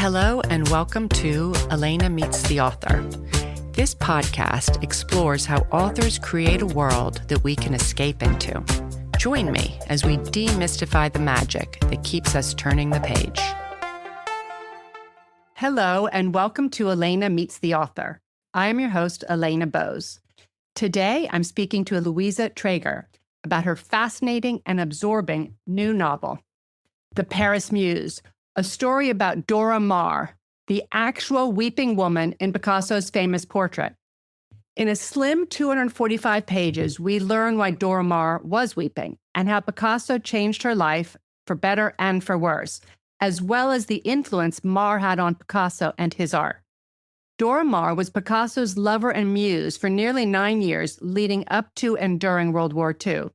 Hello and welcome to Elena Meets the Author. This podcast explores how authors create a world that we can escape into. Join me as we demystify the magic that keeps us turning the page. Hello and welcome to Elena Meets the Author. I am your host, Elena Bose. Today, I'm speaking to Louisa Treger about her fascinating and absorbing new novel, The Paris Muse, a story about Dora Maar, the actual weeping woman in Picasso's famous portrait. In a slim 245 pages, we learn why Dora Maar was weeping and how Picasso changed her life for better and for worse, as well as the influence Maar had on Picasso and his art. Dora Maar was Picasso's lover and muse for nearly 9 years, leading up to and during World War II.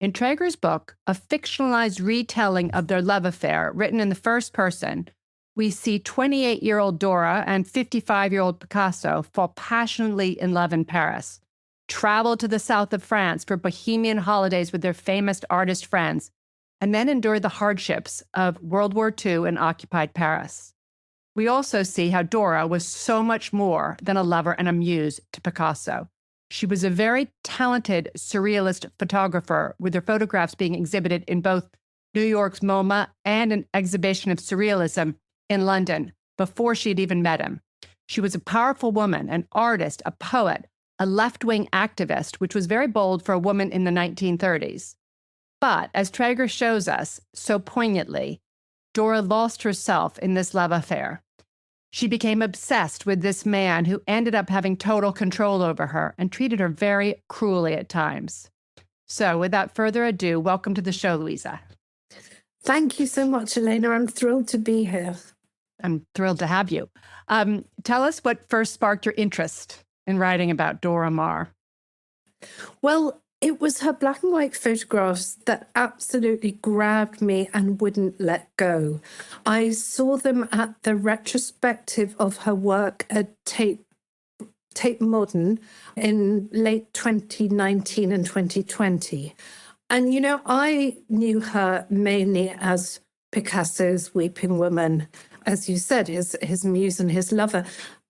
In Treger's book, a fictionalized retelling of their love affair, written in the first person, we see 28-year-old Dora and 55-year-old Picasso fall passionately in love in Paris, travel to the south of France for bohemian holidays with their famous artist friends, and then endure the hardships of World War II in occupied Paris. We also see how Dora was so much more than a lover and a muse to Picasso. She was a very talented surrealist photographer, with her photographs being exhibited in both New York's MoMA and an exhibition of surrealism in London before she had even met him. She was a powerful woman, an artist, a poet, a left-wing activist, which was very bold for a woman in the 1930s. But as Treger shows us so poignantly, Dora lost herself in this love affair. She became obsessed with this man who ended up having total control over her and treated her very cruelly at times. So without further ado, welcome to the show, Louisa. Thank you so much, Elena. I'm thrilled to be here. I'm thrilled to have you. Tell us what first sparked your interest in writing about Dora Maar. Well, it was her black and white photographs that absolutely grabbed me and wouldn't let go. I saw them at the retrospective of her work at Tate Modern in late 2019 and 2020. And, I knew her mainly as Picasso's weeping woman, as you said, his muse and his lover,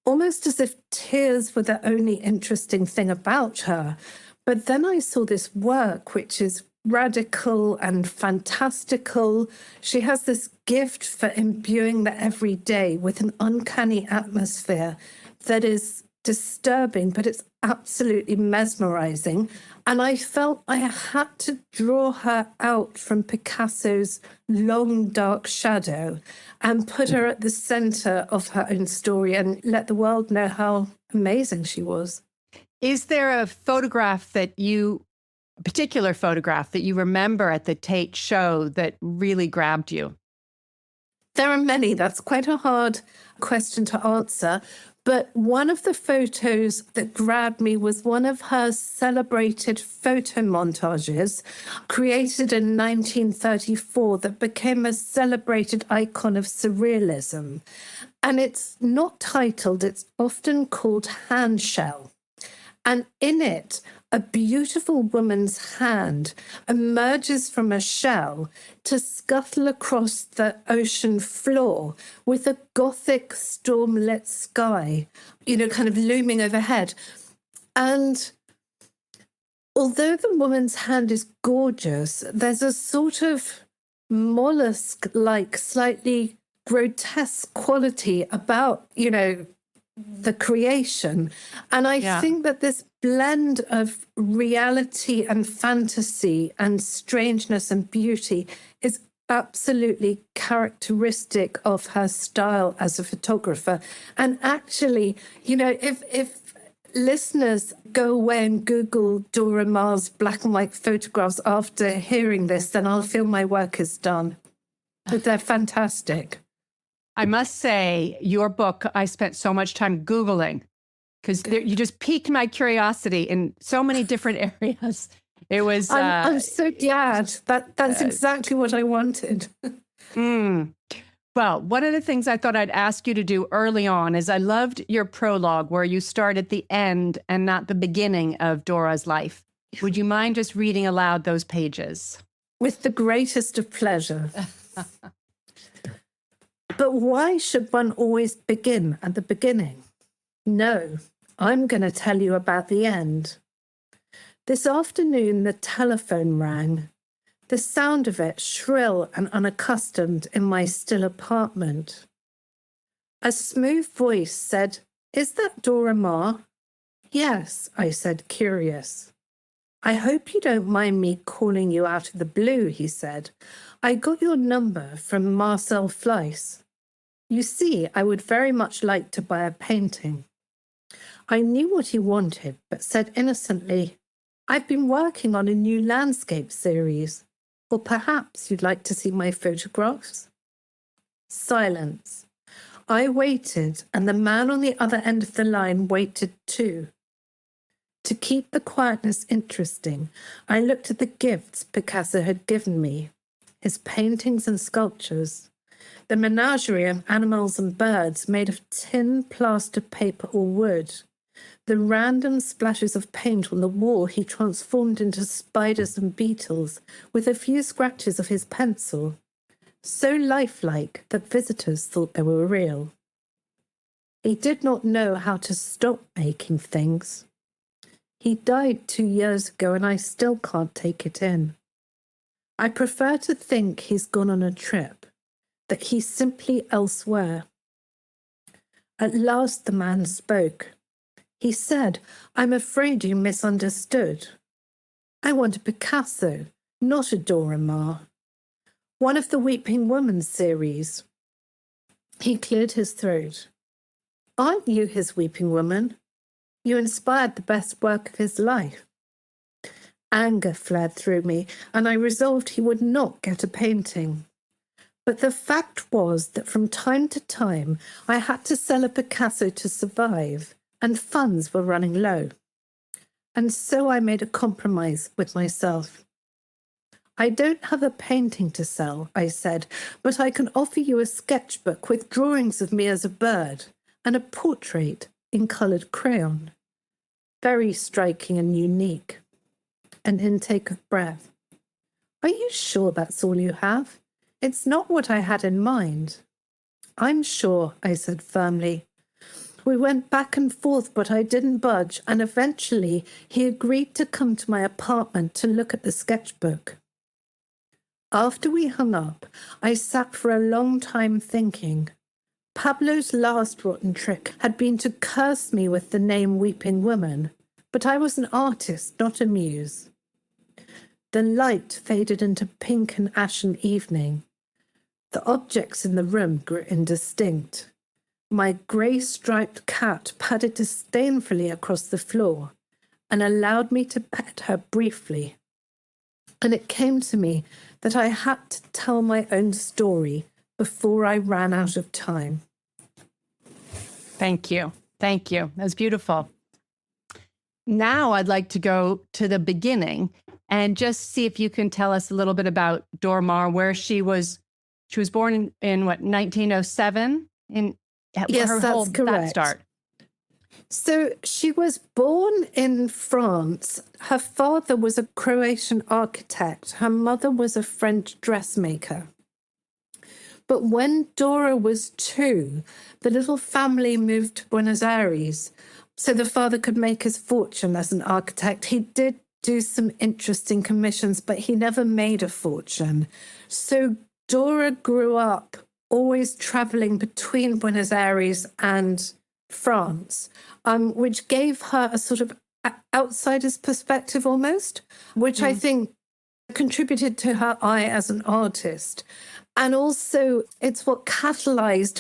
almost as if tears were the only interesting thing about her. But then I saw this work, which is radical and fantastical. She has this gift for imbuing the everyday with an uncanny atmosphere that is disturbing, but it's absolutely mesmerizing. And I felt I had to draw her out from Picasso's long, dark shadow and put her at the center of her own story and let the world know how amazing she was. Is there a particular photograph that you remember at the Tate show that really grabbed you? There are many. That's quite a hard question to answer. But one of the photos that grabbed me was one of her celebrated photo montages created in 1934 that became a celebrated icon of surrealism. And it's not titled, it's often called Handshell. And in it, a beautiful woman's hand emerges from a shell to scuttle across the ocean floor with a gothic storm-lit sky, kind of looming overhead. And although the woman's hand is gorgeous, there's a sort of mollusk-like, slightly grotesque quality about, the creation. And I think that this blend of reality and fantasy and strangeness and beauty is absolutely characteristic of her style as a photographer. And actually, if listeners go away and Google Dora Maar's black and white photographs after hearing this, then I'll feel my work is done. But they're fantastic. I must say, your book, I spent so much time Googling because you just piqued my curiosity in so many different areas. It was... I'm so glad. That's exactly what I wanted. Well, one of the things I thought I'd ask you to do early on is I loved your prologue where you start at the end and not the beginning of Dora's life. Would you mind just reading aloud those pages? With the greatest of pleasure. But why should one always begin at the beginning? No, I'm going to tell you about the end. This afternoon, the telephone rang. The sound of it shrill and unaccustomed in my still apartment. A smooth voice said, "Is that Dora Maar?" "Yes," I said, curious. "I hope you don't mind me calling you out of the blue," he said. "I got your number from Marcel Fleiss. You see, I would very much like to buy a painting." I knew what he wanted, but said innocently, "I've been working on a new landscape series. Or perhaps you'd like to see my photographs?" Silence. I waited, and the man on the other end of the line waited too. To keep the quietness interesting, I looked at the gifts Picasso had given me, his paintings and sculptures, the menagerie of animals and birds made of tin, plaster, paper, or wood, the random splashes of paint on the wall he transformed into spiders and beetles with a few scratches of his pencil, so lifelike that visitors thought they were real. He did not know how to stop making things. He died 2 years ago and I still can't take it in. I prefer to think he's gone on a trip, that he's simply elsewhere. At last the man spoke. He said, "I'm afraid you misunderstood. I want a Picasso, not a Dora Maar. One of the Weeping Woman series." He cleared his throat. "Aren't you his Weeping Woman? You inspired the best work of his life." Anger flared through me, and I resolved he would not get a painting. But the fact was that from time to time I had to sell a Picasso to survive, and funds were running low. And so I made a compromise with myself. "I don't have a painting to sell," I said, "but I can offer you a sketchbook with drawings of me as a bird and a portrait in coloured crayon. Very striking and unique." An intake of breath. "Are you sure that's all you have? It's not what I had in mind." "I'm sure," I said firmly. We went back and forth, but I didn't budge, and eventually he agreed to come to my apartment to look at the sketchbook. After we hung up, I sat for a long time thinking. Pablo's last rotten trick had been to curse me with the name Weeping Woman, but I was an artist, not a muse. The light faded into pink and ashen evening. The objects in the room grew indistinct. My grey-striped cat padded disdainfully across the floor and allowed me to pet her briefly. And it came to me that I had to tell my own story before I ran out of time. Thank you. Thank you. That was beautiful. Now I'd like to go to the beginning and just see if you can tell us a little bit about Dora Maar, where she was. She was born in what, 1907? Yes, that's correct. That start. So she was born in France. Her father was a Croatian architect. Her mother was a French dressmaker. But when Dora was 2, the little family moved to Buenos Aires so the father could make his fortune as an architect. He did do some interesting commissions, but he never made a fortune. So Dora grew up always traveling between Buenos Aires and France, which gave her a sort of outsider's perspective almost, which I think contributed to her eye as an artist. And also it's what catalyzed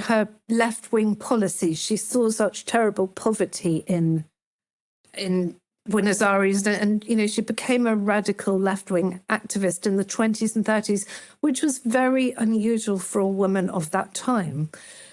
her left-wing policies. She saw such terrible poverty in Buenos Aires, and she became a radical left-wing activist in the 20s and 30s, which was very unusual for a woman of that time.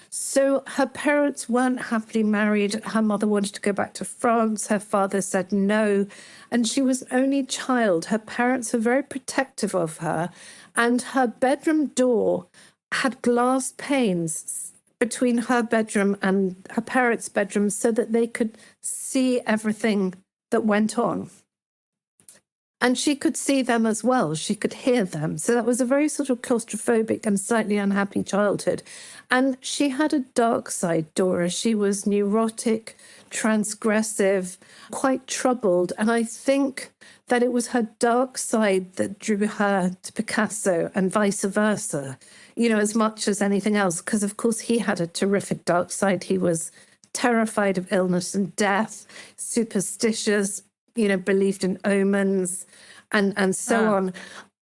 So her parents weren't happily married. Her mother wanted to go back to France. Her father said no, and she was an only child. Her parents were very protective of her, and her bedroom door had glass panes between her bedroom and her parents' bedroom so that they could see everything that went on. And she could see them as well. She could hear them. So that was a very sort of claustrophobic and slightly unhappy childhood. And she had a dark side, Dora. She was neurotic, transgressive, quite troubled. And I think that it was her dark side that drew her to Picasso and vice versa, as much as anything else. Because, of course, he had a terrific dark side. He was terrified of illness and death, superstitious, believed in omens and so on.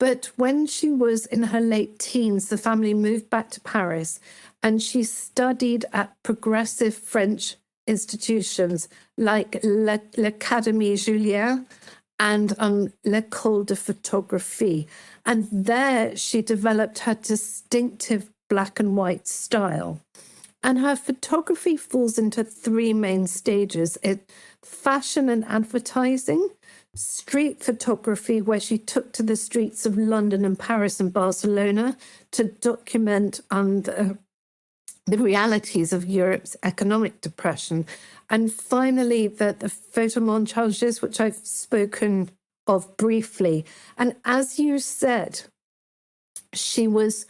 But when she was in her late teens, the family moved back to Paris and she studied at progressive French institutions like l'Académie Julian and l'École de Photographie. And there she developed her distinctive black and white style. And her photography falls into three main stages. Fashion and advertising, street photography, where she took to the streets of London and Paris and Barcelona to document the realities of Europe's economic depression. And finally, the photo montages, which I've spoken of briefly. And as you said, she was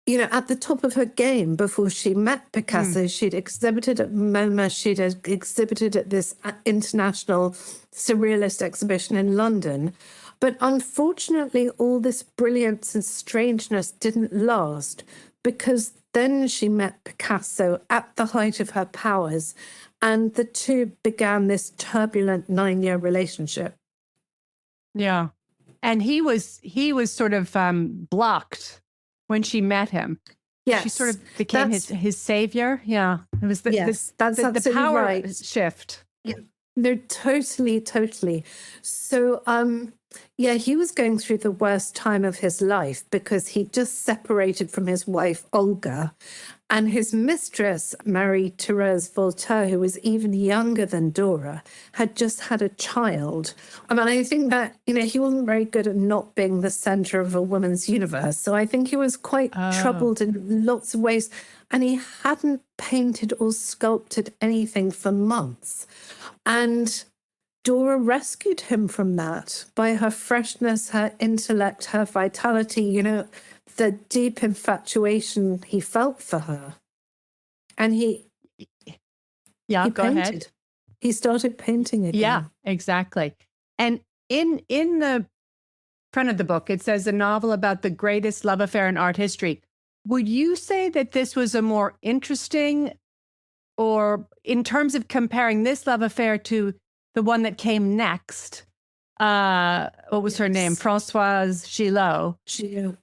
at the top of her game before she met Picasso. She'd exhibited at MoMA. She'd exhibited at this international surrealist exhibition in London. But unfortunately, all this brilliance and strangeness didn't last, because then she met Picasso at the height of her powers, and the two began this turbulent 9-year relationship. Yeah. And he was sort of blocked when she met him. Yes. She sort of became his savior. Yeah. It was the power right. shift. Yeah. No, totally. So, he was going through the worst time of his life because he just separated from his wife, Olga, and his mistress, Marie-Thérèse Voltaire, who was even younger than Dora, had just had a child. I mean, I think that, he wasn't very good at not being the center of a woman's universe. So I think he was quite troubled in lots of ways. And he hadn't painted or sculpted anything for months. And Dora rescued him from that by her freshness, her intellect, her vitality, the deep infatuation he felt for her. And he go painted. ahead. He started painting again. Yeah, exactly. And in the front of the book, it says a novel about the greatest love affair in art history. Would you say that this was a more interesting, or in terms of comparing this love affair to the one that came next, what was her name? Françoise Gillot. Gillot.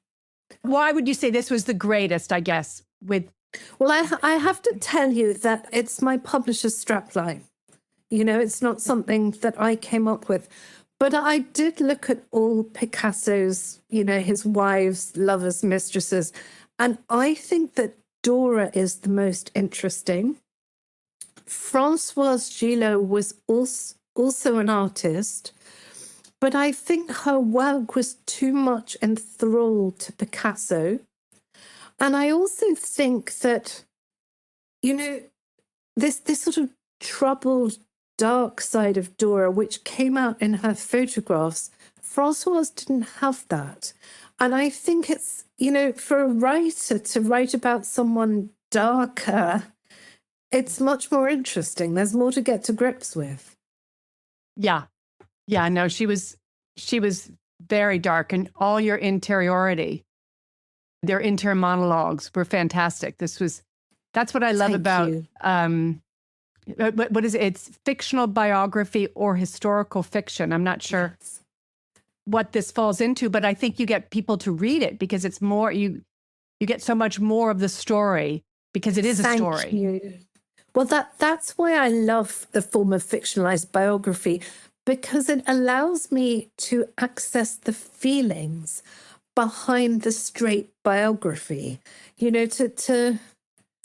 Why would you say this was the greatest, I guess, Well, I have to tell you that it's my publisher's strapline. It's not something that I came up with. But I did look at all Picasso's, his wives, lovers, mistresses, and I think that Dora is the most interesting. Françoise Gillot was also an artist, but I think her work was too much enthralled to Picasso. And I also think that, this sort of troubled, dark side of Dora, which came out in her photographs, Françoise didn't have that. And I think it's, for a writer to write about someone darker, it's much more interesting. There's more to get to grips with. Yeah. Yeah, no, she was very dark, and all your interiority, their interior monologues were fantastic. That's what I love about, what is it? It's fictional biography or historical fiction. I'm not sure what this falls into, but I think you get people to read it because it's more, you get so much more of the story because it is a story. Thank you. Well, that's why I love the form of fictionalized biography, because it allows me to access the feelings behind the straight biography, to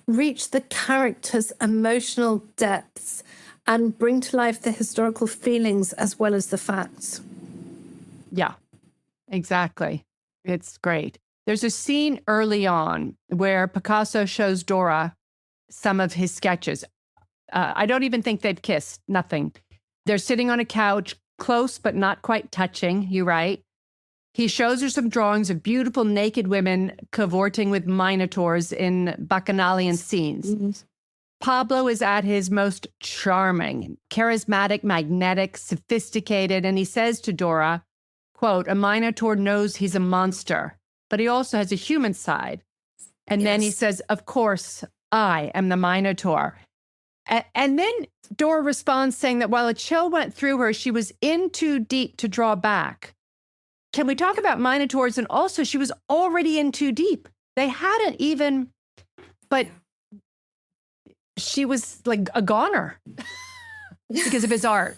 reach the character's emotional depths and bring to life the historical feelings as well as the facts. Yeah, exactly. It's great. There's a scene early on where Picasso shows Dora some of his sketches. I don't even think they'd kissed, nothing. They're sitting on a couch close but not quite touching, you write. He shows her some drawings of beautiful naked women cavorting with minotaurs in bacchanalian scenes. Mm-hmm. Pablo is at his most charming, charismatic, magnetic, sophisticated, and he says to Dora, quote, a minotaur knows he's a monster, but he also has a human side. And then he says, of course, I am the minotaur. And then Dora responds saying that while a chill went through her, she was in too deep to draw back. Can we talk about minotaurs? And also, she was already in too deep. They hadn't even, but she was like a goner because of his art.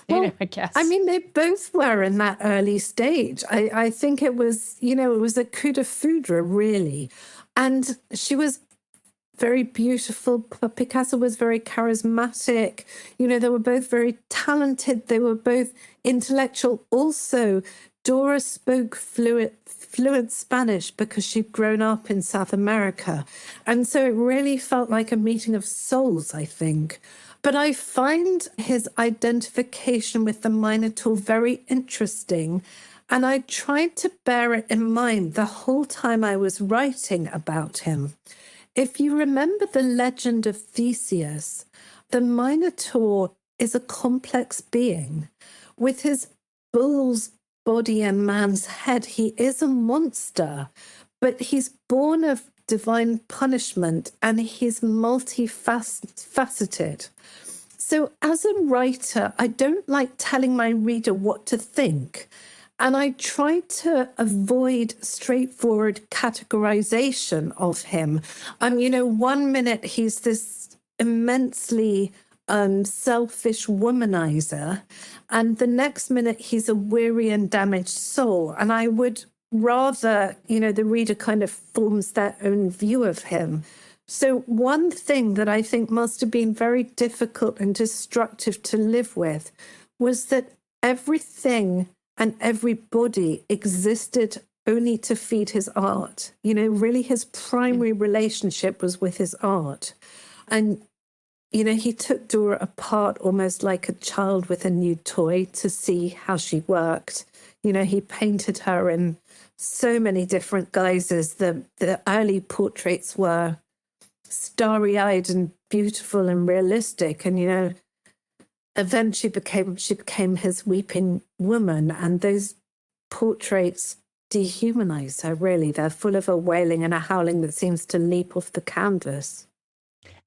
Well, I guess. I mean, they both were in that early stage. I think it was, it was a coup de foudre, really. And she was very beautiful. Picasso was very charismatic. They were both very talented. They were both intellectual. Also, Dora spoke fluent Spanish because she'd grown up in South America. And so it really felt like a meeting of souls, I think. But I find his identification with the Minotaur very interesting. And I tried to bear it in mind the whole time I was writing about him. If you remember the legend of Theseus, the Minotaur is a complex being. With his bull's body and man's head, he is a monster, but he's born of divine punishment and he's multifaceted. So as a writer, I don't like telling my reader what to think. And I try to avoid straightforward categorization of him. 1 minute he's this immensely selfish womanizer, and the next minute he's a weary and damaged soul. And I would rather, the reader kind of forms their own view of him. So one thing that I think must have been very difficult and destructive to live with was that everything and everybody existed only to feed his art. Really his primary relationship was with his art. And, he took Dora apart almost like a child with a new toy to see how she worked. He painted her in so many different guises. The early portraits were starry-eyed and beautiful and realistic. And, eventually she became his weeping woman, and those portraits dehumanize her, really. They're full of a wailing and a howling that seems to leap off the canvas.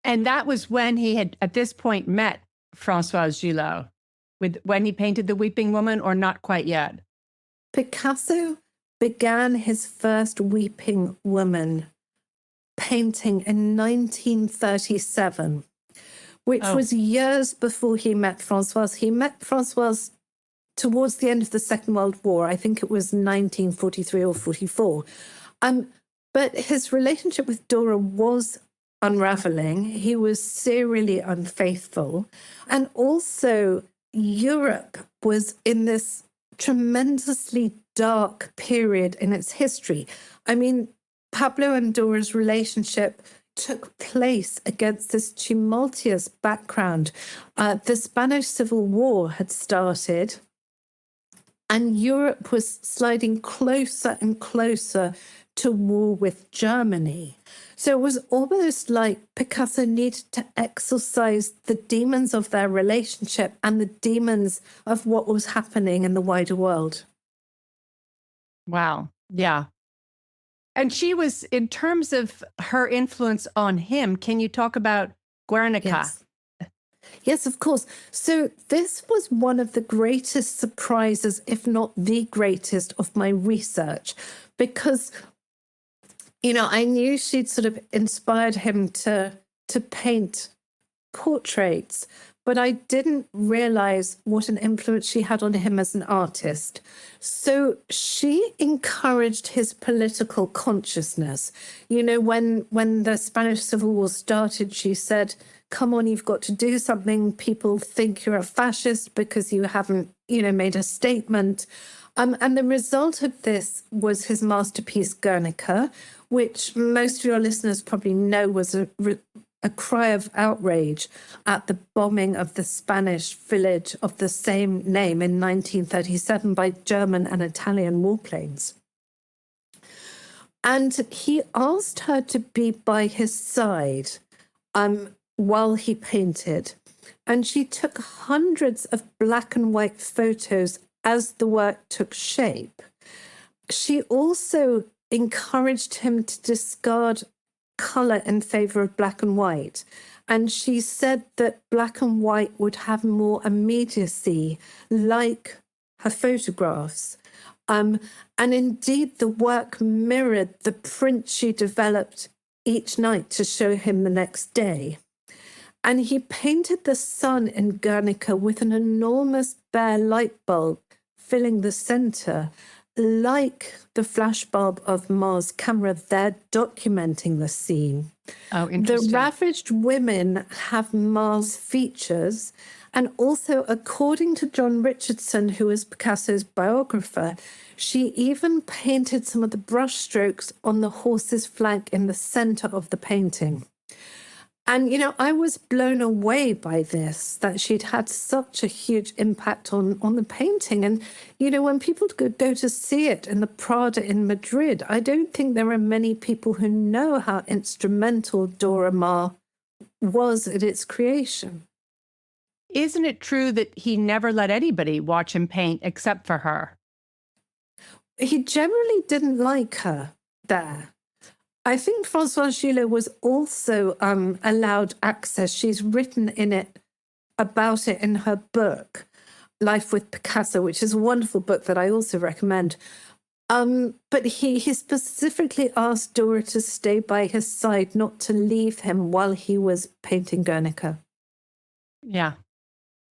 And that was when he had, at this point, met Françoise Gillot, when he painted the weeping woman, or not quite yet? Picasso began his first weeping woman painting in 1937. Which was years before he met Françoise. He met Françoise towards the end of the Second World War. I think it was 1943 or 44. But his relationship with Dora was unraveling. He was serially unfaithful. And also, Europe was in this tremendously dark period in its history. Pablo and Dora's relationship took place against this tumultuous background. The Spanish Civil War had started, and Europe was sliding closer and closer to war with Germany. So it was almost like Picasso needed to exorcise the demons of their relationship and the demons of what was happening in the wider world. Wow. Yeah. And she was, in terms of her influence on him, can you talk about Guernica? Yes, of course. So this was one of the greatest surprises, if not the greatest, of my research, because, I knew she'd sort of inspired him to paint portraits, but I didn't realize what an influence she had on him as an artist. So she encouraged his political consciousness. When the Spanish Civil War started, she said, come on, you've got to do something. People think you're a fascist because you haven't, made a statement. And the result of this was his masterpiece, Guernica, which most of your listeners probably know was a a cry of outrage at the bombing of the Spanish village of the same name in 1937 by German and Italian warplanes. And he asked her to be by his side while he painted. And she took hundreds of black and white photos as the work took shape. She also encouraged him to discard color in favor of black and white. And she said that black and white would have more immediacy, like her photographs. And indeed, the work mirrored the print she developed each night to show him the next day. And he painted the sun in Guernica with an enormous bare light bulb filling the center, like the flashbulb of Mars' camera there documenting the scene. Oh, interesting. The ravaged women have Mars features. And also, according to John Richardson, who is Picasso's biographer, she even painted some of the brushstrokes on the horse's flank in the center of the painting. And, you know, I was blown away by this, that she'd had such a huge impact on the painting. And, you know, when people go to see it in the Prada in Madrid, I don't think there are many people who know how instrumental Dora Maar was in its creation. Isn't it true that he never let anybody watch him paint except for her? He generally didn't like her there. I think Françoise Gillot was also allowed access. She's written about it in her book, Life with Picasso, which is a wonderful book that I also recommend. But he specifically asked Dora to stay by his side, not to leave him while he was painting Guernica. Yeah,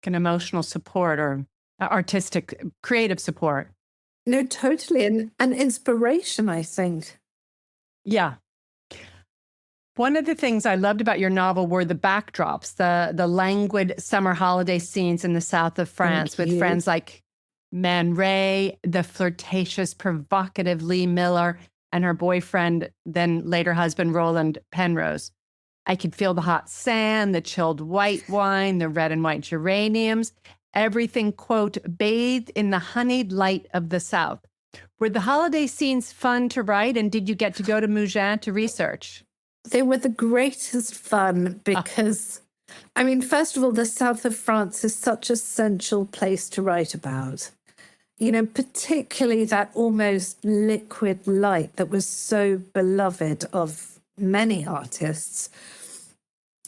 an emotional support or artistic, creative support. No, totally. And inspiration, I think. Yeah. One of the things I loved about your novel were the backdrops, the languid summer holiday scenes in the south of France with friends like Man Ray, the flirtatious, provocative Lee Miller, and her boyfriend, then later husband, Roland Penrose. I could feel the hot sand, the chilled white wine, the red and white geraniums, everything, quote, bathed in the honeyed light of the South. Were the holiday scenes fun to write, and did you get to go to Mougins to research? They were the greatest fun because, I mean, first of all, the south of France is such a central place to write about. You know, particularly that almost liquid light that was so beloved of many artists.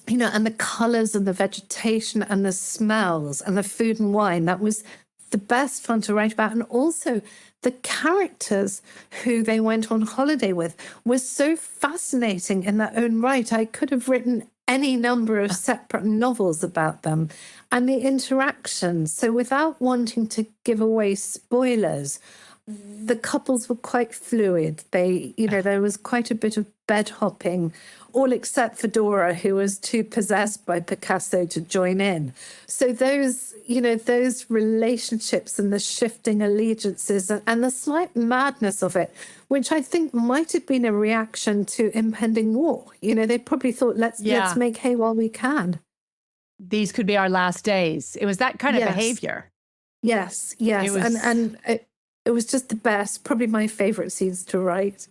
You know, and the colors and the vegetation and the smells and the food and wine, that was the best fun to write about. And also the characters who they went on holiday with was so fascinating in their own right. I could have written any number of separate novels about them and the interactions. So without wanting to give away spoilers, the couples were quite fluid. There was quite a bit of bed hopping, all except for Dora, who was too possessed by Picasso to join in. So those relationships and the shifting allegiances and the slight madness of it, which I think might have been a reaction to impending war. You know, they probably thought, let's make hay while we can. These could be our last days. It was that kind of behavior. Yes. It was just the best, probably my favorite scenes to write.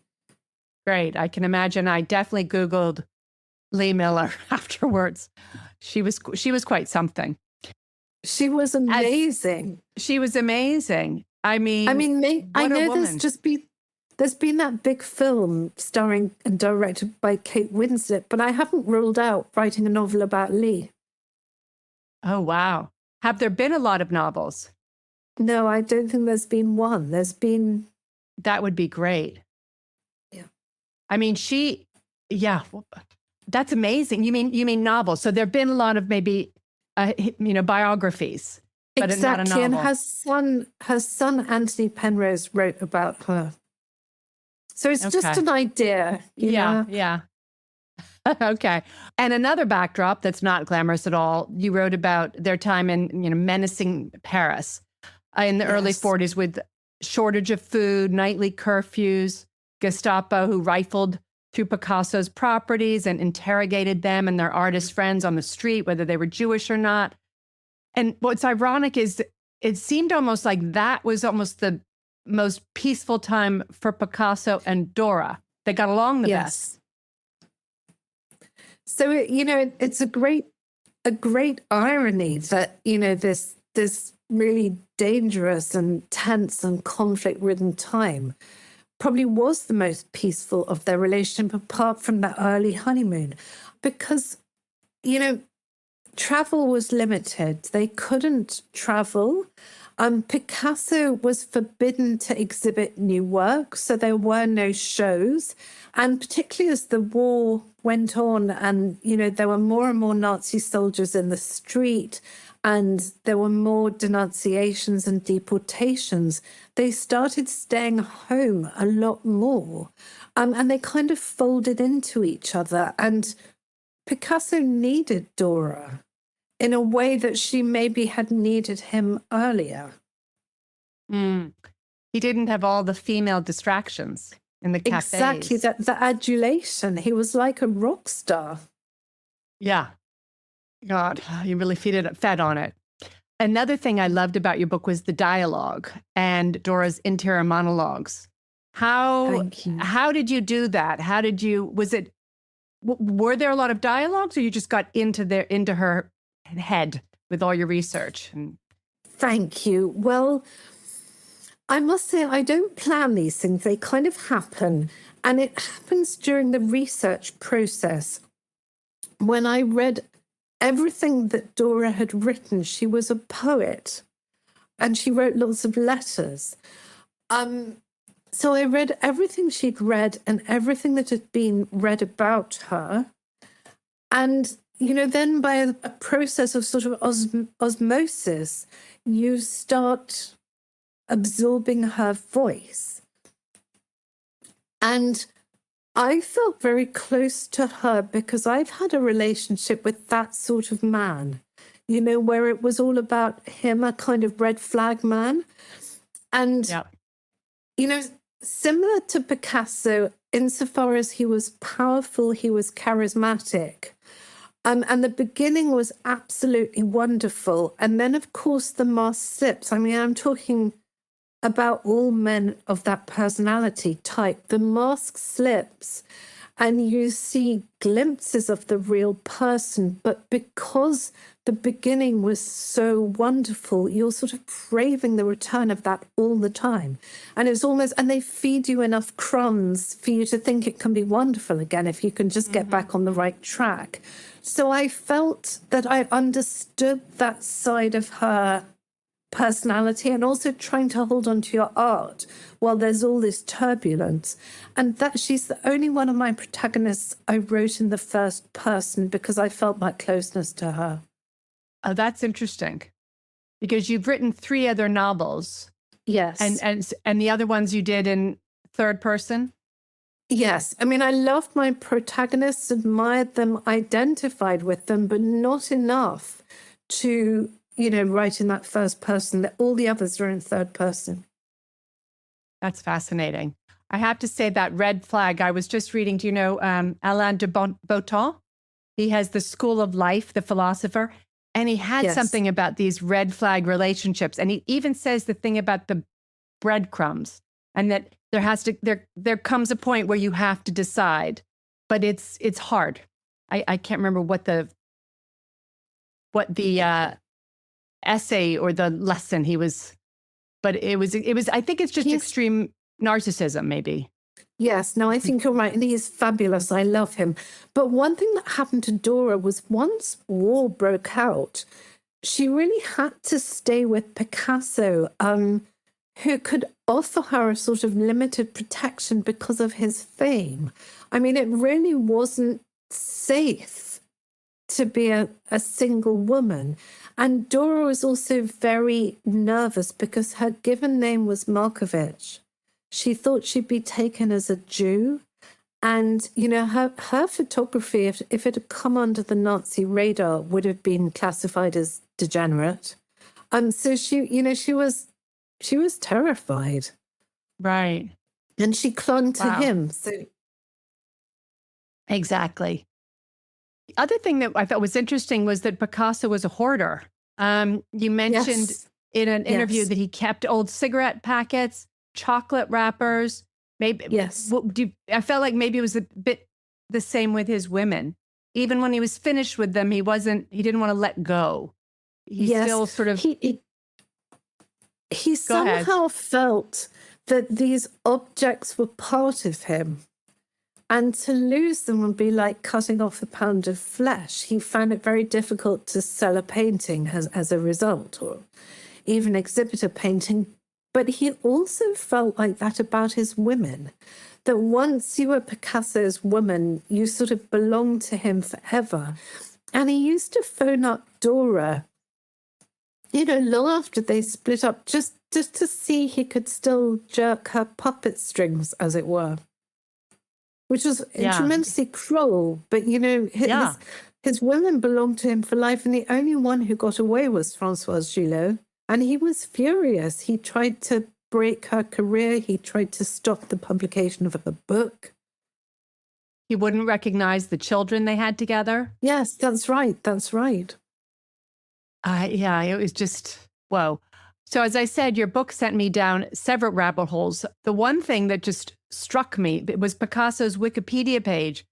Great. I can imagine. I definitely Googled Lee Miller afterwards. She was quite something. She was amazing. She was amazing. I mean, I know there's been that big film starring and directed by Kate Winslet, but I haven't ruled out writing a novel about Lee. Oh, wow. Have there been a lot of novels? No, I don't think there's been one. That would be great. Yeah. I mean, that's amazing. You mean novels. So there've been a lot of maybe, biographies. But exactly. Not a novel. And her son, Anthony Penrose, wrote about her. So it's just an idea. You know? Yeah. Okay. And another backdrop that's not glamorous at all. You wrote about their time in, menacing Paris. In the early 40s with shortage of food, nightly curfews, Gestapo who rifled through Picasso's properties and interrogated them and their artist friends on the street, whether they were Jewish or not. And what's ironic is it seemed almost like that was almost the most peaceful time for Picasso and Dora. They got along the best. So, it's a great irony that, this really dangerous and tense and conflict-ridden time probably was the most peaceful of their relationship apart from that early honeymoon. Because, travel was limited. They couldn't travel. Picasso was forbidden to exhibit new work, so there were no shows. And particularly as the war went on and, there were more and more Nazi soldiers in the street and there were more denunciations and deportations, they started staying home a lot more. And they kind of folded into each other. And Picasso needed Dora in a way that she maybe had needed him earlier. He didn't have all the female distractions in the cafes. Exactly, the adulation. He was like a rock star. Yeah. God, you really fed on it. Another thing I loved about your book was the dialogue and Dora's interior monologues. Thank you. How did you do that? Were there a lot of dialogues, or you just got into her head with all your research? Thank you. Well, I must say, I don't plan these things. They kind of happen. And it happens during the research process. When I read everything that Dora had written, she was a poet and she wrote lots of letters. So I read everything she'd read and everything that had been read about her. And, then by a process of sort of osmosis, you start absorbing her voice. And I felt very close to her because I've had a relationship with that sort of man, where it was all about him, a kind of red flag man. And, similar to Picasso, insofar as he was powerful, he was charismatic. And the beginning was absolutely wonderful. And then, of course, the mask slips. I mean, I'm talking about all men of that personality type. The mask slips and you see glimpses of the real person. But because the beginning was so wonderful, you're sort of craving the return of that all the time. And it's almost, and they feed you enough crumbs for you to think it can be wonderful again if you can just get back on the right track. So I felt that I understood that side of her personality and also trying to hold on to your art while there's all this turbulence. And that she's the only one of my protagonists I wrote in the first person because I felt my closeness to her. Oh, that's interesting. Because you've written 3 other novels. Yes. And the other ones you did in third person? Yes. I mean, I loved my protagonists, admired them, identified with them, but not enough to, write in that first person. That all the others are in third person. That's fascinating. I have to say that red flag, I was just reading, do you know Alain de Botton? He has The School of Life, the philosopher, and he had something about these red flag relationships. And he even says the thing about the breadcrumbs, and that there comes a point where you have to decide, but it's hard. I can't remember what the essay or the lesson he was, but it was, I think it's just extreme narcissism, maybe. Yes, no, I think you're right. And he is fabulous. I love him. But one thing that happened to Dora was once war broke out, she really had to stay with Picasso, who could offer her a sort of limited protection because of his fame. I mean, it really wasn't safe to be a single woman. And Dora was also very nervous because her given name was Markovich. She thought she'd be taken as a Jew. And, her photography, if it had come under the Nazi radar, would have been classified as degenerate. So she was terrified. Right. And she clung to him. So Exactly. The other thing that I thought was interesting was that Picasso was a hoarder. You mentioned Yes, in an interview yes, that he kept old cigarette packets, chocolate wrappers. Maybe yes, I felt like maybe it was a bit the same with his women. Even when he was finished with them, he didn't want to let go. He yes. still sort of, He go ahead. somehow felt that these objects were part of him. And to lose them would be like cutting off a pound of flesh. He found it very difficult to sell a painting as a result, or even exhibit a painting. But he also felt like that about his women, that once you were Picasso's woman, you sort of belonged to him forever. And he used to phone up Dora, long after they split up, just to see he could still jerk her puppet strings, as it were, which was Yeah. tremendously cruel. But, Yeah. his women belonged to him for life, and the only one who got away was Françoise Gillot. And he was furious. He tried to break her career. He tried to stop the publication of her book. He wouldn't recognize the children they had together. Yes, that's right. That's right. Yeah, it was just, whoa. So as I said, your book sent me down several rabbit holes. The one thing that just struck me was Picasso's Wikipedia page.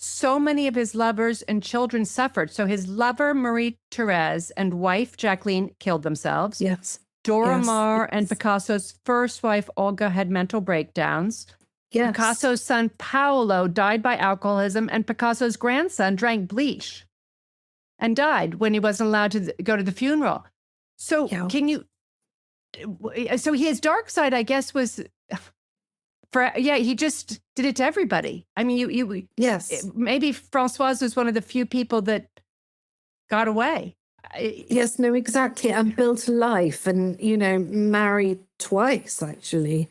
So many of his lovers and children suffered. So his lover, Marie-Thérèse, and wife, Jacqueline, killed themselves. Yes. Dora Yes. Maar and Yes. Picasso's first wife, Olga, had mental breakdowns. Yes. Picasso's son, Paolo, died by alcoholism, and Picasso's grandson drank bleach and died when he wasn't allowed to go to the funeral. So Yeah. so his dark side, I guess, was he just did it to everybody. I mean, Yes. maybe Françoise was one of the few people that got away. Yes, no, exactly. And built a life and, married twice, actually.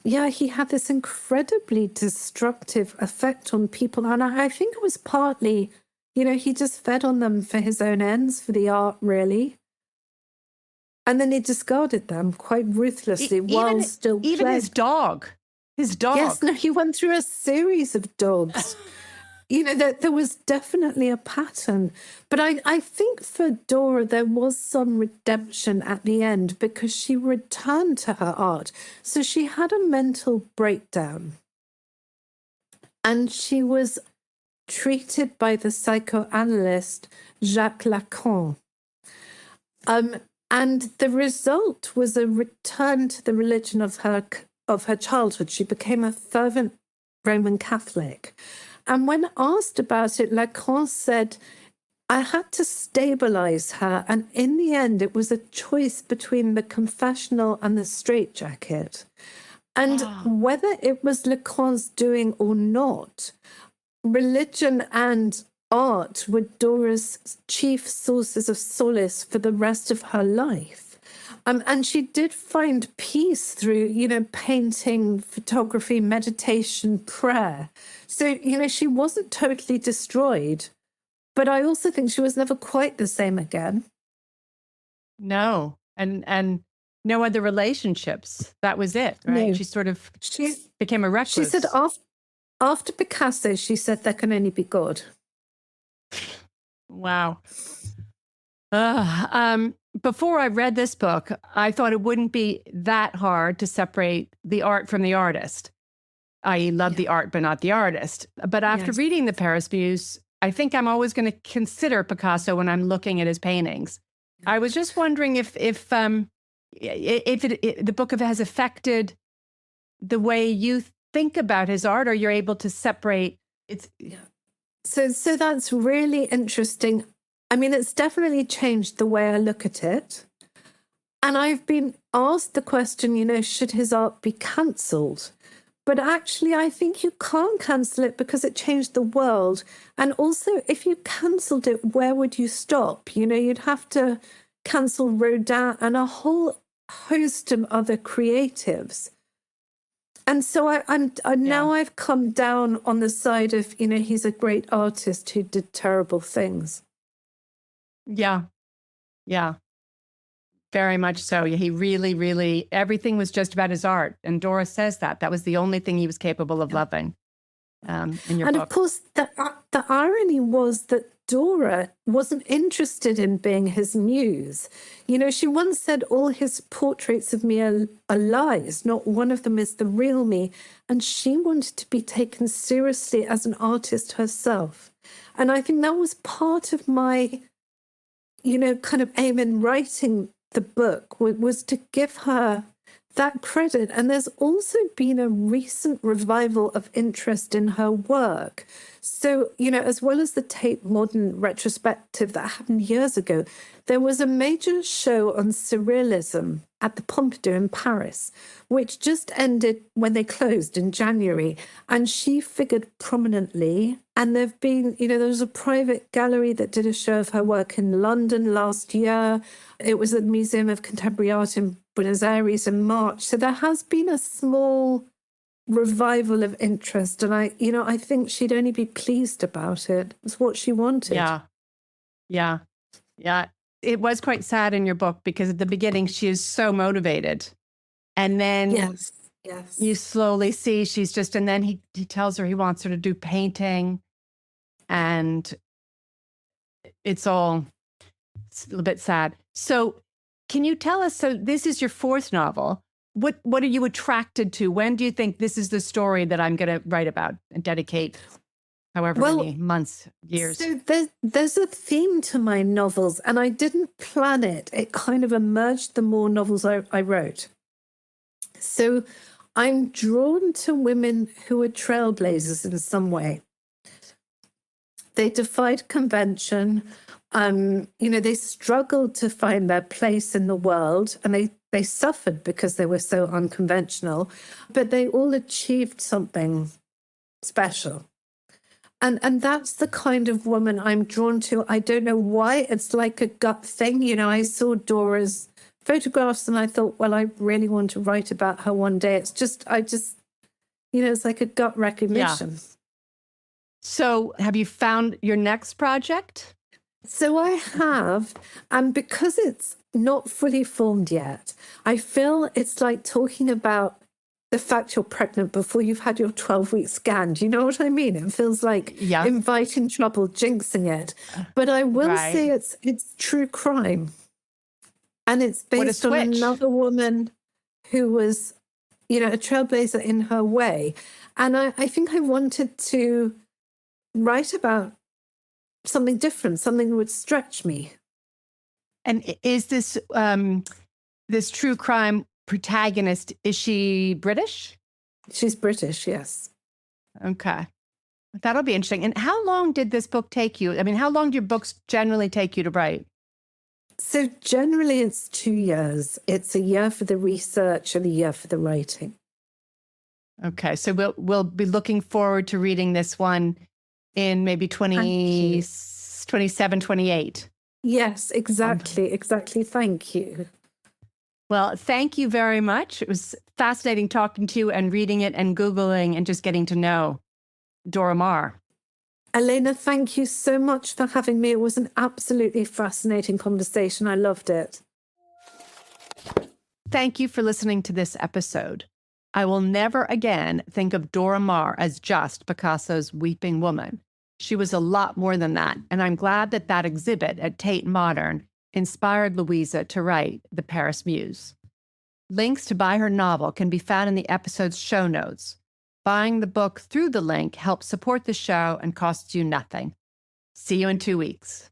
Yeah, he had this incredibly destructive effect on people. And I think it was partly, he just fed on them for his own ends, for the art, really. And then he discarded them quite ruthlessly while still even his dog. His dog. Yes, no, he went through a series of dogs. There was definitely a pattern. But I think for Dora, there was some redemption at the end because she returned to her art. So she had a mental breakdown. And she was treated by the psychoanalyst Jacques Lacan. And the result was a return to the religion of her childhood. She became a fervent Roman Catholic. And when asked about it, Lacan said, I had to stabilize her. And in the end, it was a choice between the confessional and the straitjacket. And whether it was Lacan's doing or not, religion and art were Dora's chief sources of solace for the rest of her life. And she did find peace through, painting, photography, meditation, prayer. So, she wasn't totally destroyed. But I also think she was never quite the same again. No. And no other relationships. That was it, right? No. She became a recluse. She said after Picasso, she said there can only be God. Wow. Before I read this book, I thought it wouldn't be that hard to separate the art from the artist. I love the art, but not the artist. But after reading the Paris Muse, I think I'm always going to consider Picasso when I'm looking at his paintings. I was just wondering if the book has affected the way you think about his art, or you're able to separate it. So that's really interesting. I mean, it's definitely changed the way I look at it. And I've been asked the question, should his art be cancelled? But actually, I think you can't cancel it because it changed the world. And also, if you cancelled it, where would you stop? You'd have to cancel Rodin and a whole host of other creatives. And so now I've come down on the side of, he's a great artist who did terrible things. Yeah. Yeah. Very much so. He really, really, everything was just about his art. And Dora says that was the only thing he was capable of loving. in your And book. of course, the irony was that Dora wasn't interested in being his muse. You know, she once said all his portraits of me are lies. Not one of them is the real me. And she wanted to be taken seriously as an artist herself. And I think that was part of my, kind of aim in writing the book was to give her that credit. And there's also been a recent revival of interest in her work. So, as well as the Tate Modern retrospective that happened years ago, there was a major show on surrealism at the Pompidou in Paris, which just ended when they closed in January. And she figured prominently. And there've been, there was a private gallery that did a show of her work in London last year. It was at the Museum of Contemporary Art in Buenos Aires in March. So there has been a small revival of interest. And I think she'd only be pleased about it. It's what she wanted. Yeah. It was quite sad in your book because at the beginning she is so motivated. And then Yes. you slowly see she's just, and then he tells her he wants her to do painting. And it's a little bit sad. So can you tell us, so this is your fourth novel. What are you attracted to? When do you think this is the story that I'm going to write about and dedicate however many months, years? So there's a theme to my novels, and I didn't plan it. It kind of emerged the more novels I wrote. So I'm drawn to women who are trailblazers in some way. They defied convention. They struggled to find their place in the world, and they suffered because they were so unconventional, but they all achieved something special. And that's the kind of woman I'm drawn to. I don't know why. It's like a gut thing. I saw Dora's photographs and I thought, well, I really want to write about her one day. It's it's like a gut recognition. Yeah. So have you found your next project? So I have, and because it's not fully formed yet, I feel it's like talking about the fact you're pregnant before you've had your 12-week scan. Do you know what I mean? It feels like inviting trouble, jinxing it. But I will say it's true crime. And it's based on another woman who was, a trailblazer in her way. And I think I wanted to write about something different, something that would stretch me. And is this this true crime protagonist, is she British? She's British, yes. Okay. That'll be interesting. And how long did this book take you? I mean, how long do your books generally take you to write? So generally it's 2 years. It's a year for the research and a year for the writing. Okay. So we'll be looking forward to reading this one in maybe 27, 28. Yes, exactly. Thank you. Well, thank you very much. It was fascinating talking to you and reading it and Googling and just getting to know Dora Maar. Elena, thank you so much for having me. It was an absolutely fascinating conversation. I loved it. Thank you for listening to this episode. I will never again think of Dora Maar as just Picasso's Weeping Woman. She was a lot more than that, and I'm glad that exhibit at Tate Modern inspired Louisa to write The Paris Muse. Links to buy her novel can be found in the episode's show notes. Buying the book through the link helps support the show and costs you nothing. See you in 2 weeks.